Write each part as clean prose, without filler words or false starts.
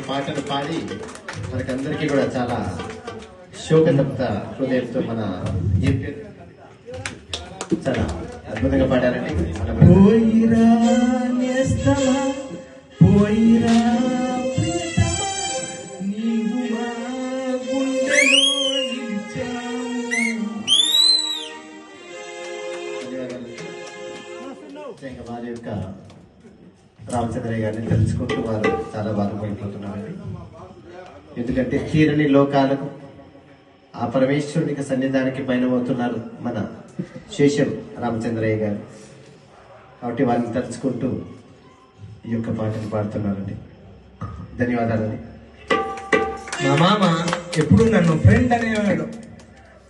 పాటలు పాడి మనకందరికీ కూడా చాలా శోకతప్త హృదయంతో మన చాలా అద్భుతంగా పాడారండి. పోయిరా నేస్తమా పోయిరా నీవు మా గుండెలో నిలిచావు. వారి యొక్క రామచంద్రయ్య గారిని తెలుసుకుంటూ వారు చాలా బాధపడిపోతున్నారండి. ఎందుకంటే తీరని లోకాలకు ఆ పరమేశ్వరునికి సన్నిధానికి పయనమవుతున్నారు మన శేషం రామచంద్రయ్య గారు. కాబట్టి వారిని తలుచుకుంటూ ఈ యొక్క పాటను పాడుతున్నారండి. ధన్యవాదాలండి. మా మామ ఎప్పుడు నన్ను ఫ్రెండ్ అనేవాడు,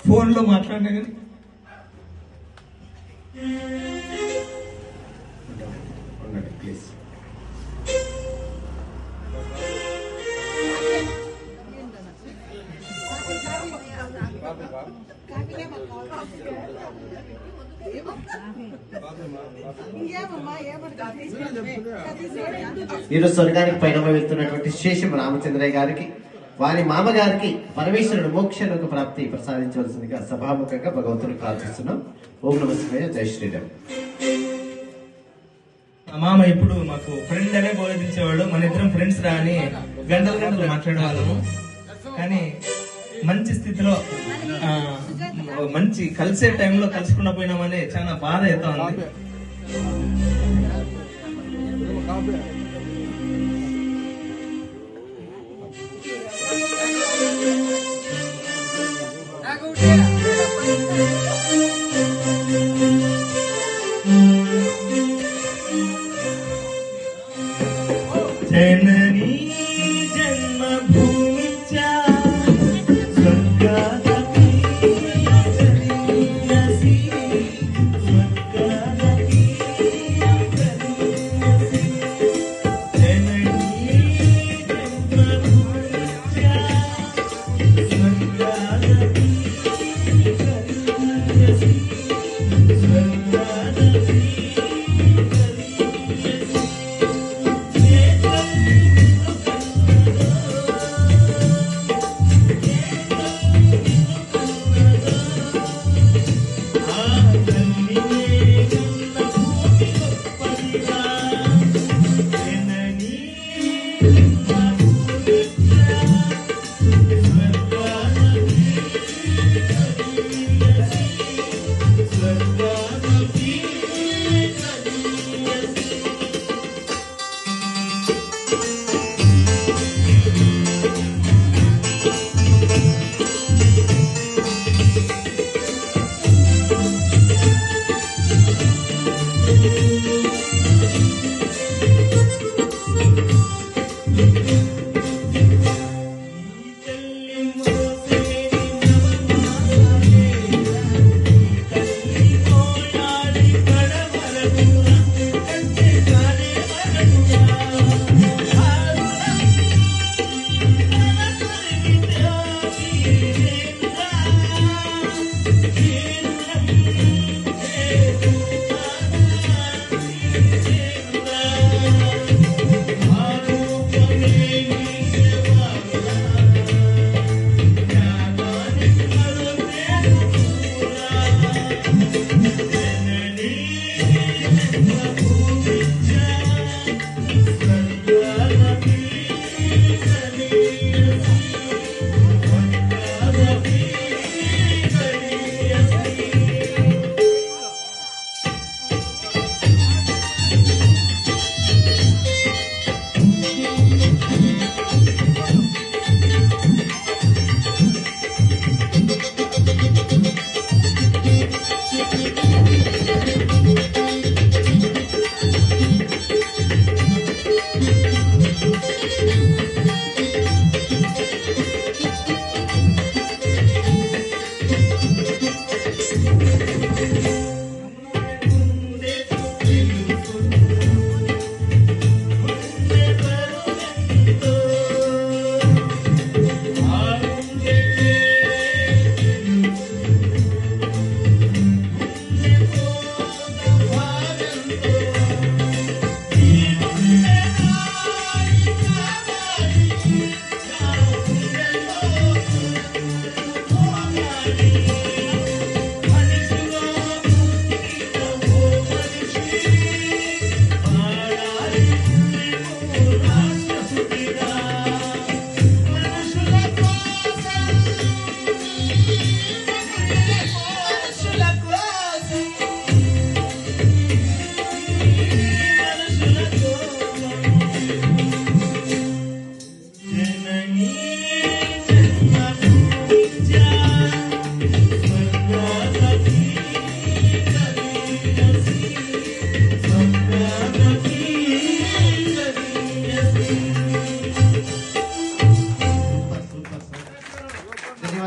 ఫోన్లో మాట్లాడినా కానీ ఉండండి ప్లీజ్. ఈరోజు స్వర్గానికి పైన వెళ్తున్నటువంటి శేషం రామచంద్రయ్య గారికి వారి మామగారికి పరమేశ్వరుడు మోక్షకు ప్రాప్తి ప్రసాదించవలసిందిగా సభాముఖంగా భగవంతుని ప్రార్థిస్తున్నాం. ఓం నమః శివాయ. జై శ్రీరామ్. మా మామ ఇప్పుడు మాకు ఫ్రెండ్ అనే బోధించేవాడు. మన ఇద్దరం ఫ్రెండ్స్ రా అని గంటలు గంటలు మాట్లాడేవాళ్ళము. కానీ మంచి స్థితిలో మంచి కలిసే టైంలో కలుసుకున్న పోయినామని చాలా బాధ అవుతా ఉంది. జననీ జన్మభూమి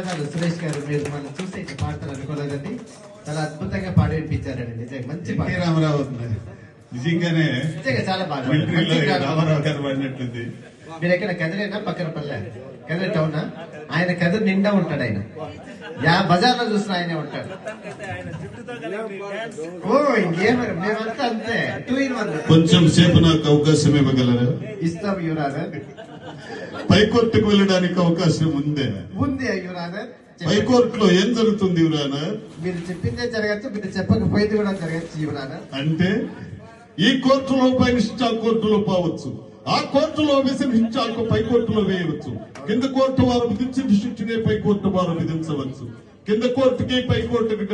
ధన్యవాదాలు సురేష్ గారు, మీరు మనం చూసి ఇట్లా పాడతారు అనుకోలేదండి. చాలా అద్భుతంగా పాడి వినిపించారండి. నిజంగా మంచి పాట. ఎన్టీ రామారావు నిజంగానే నిజంగా చాలా బాగా మిలిటరీలో రామారావు గారు పడినట్టుంది. మీరు ఎక్కడ కదిరేనా పక్కన పల్లె కదిరి టౌనా? ఆయన కదిరి నిండా ఉంటాడు. ఆయన బజార్ లో చూసిన ఆయనే ఉంటాడు. ఓ ఇంకేం, మేమంతా అంతే 2 in 1. కొంచెం సేపు నాకు అవకాశం ఇవ్వగలరా? ఇస్తాం యువరాజర్. పైకోర్టుకు వెళ్ళడానికి అవకాశం ఉందే? ఉంది యువరాజర్. పైకోర్టులో ఏం జరుగుతుంది యువరానా? మీరు చెప్పిందే జరగచ్చు, మీరు చెప్పకపోయింది కూడా జరగచ్చు యువరాజర్. అంటే ఈ కోర్టులో పైన కోర్టులో పోవచ్చు, ఆ కోర్టులో వేసిన శిక్షకు పై కోర్టులో వేయవచ్చు. కింద కోర్టు వారు విధించిన శిక్షనే పై కోర్టు వారు విధించవచ్చు. కింద కోర్టుకి పై కోర్టుకి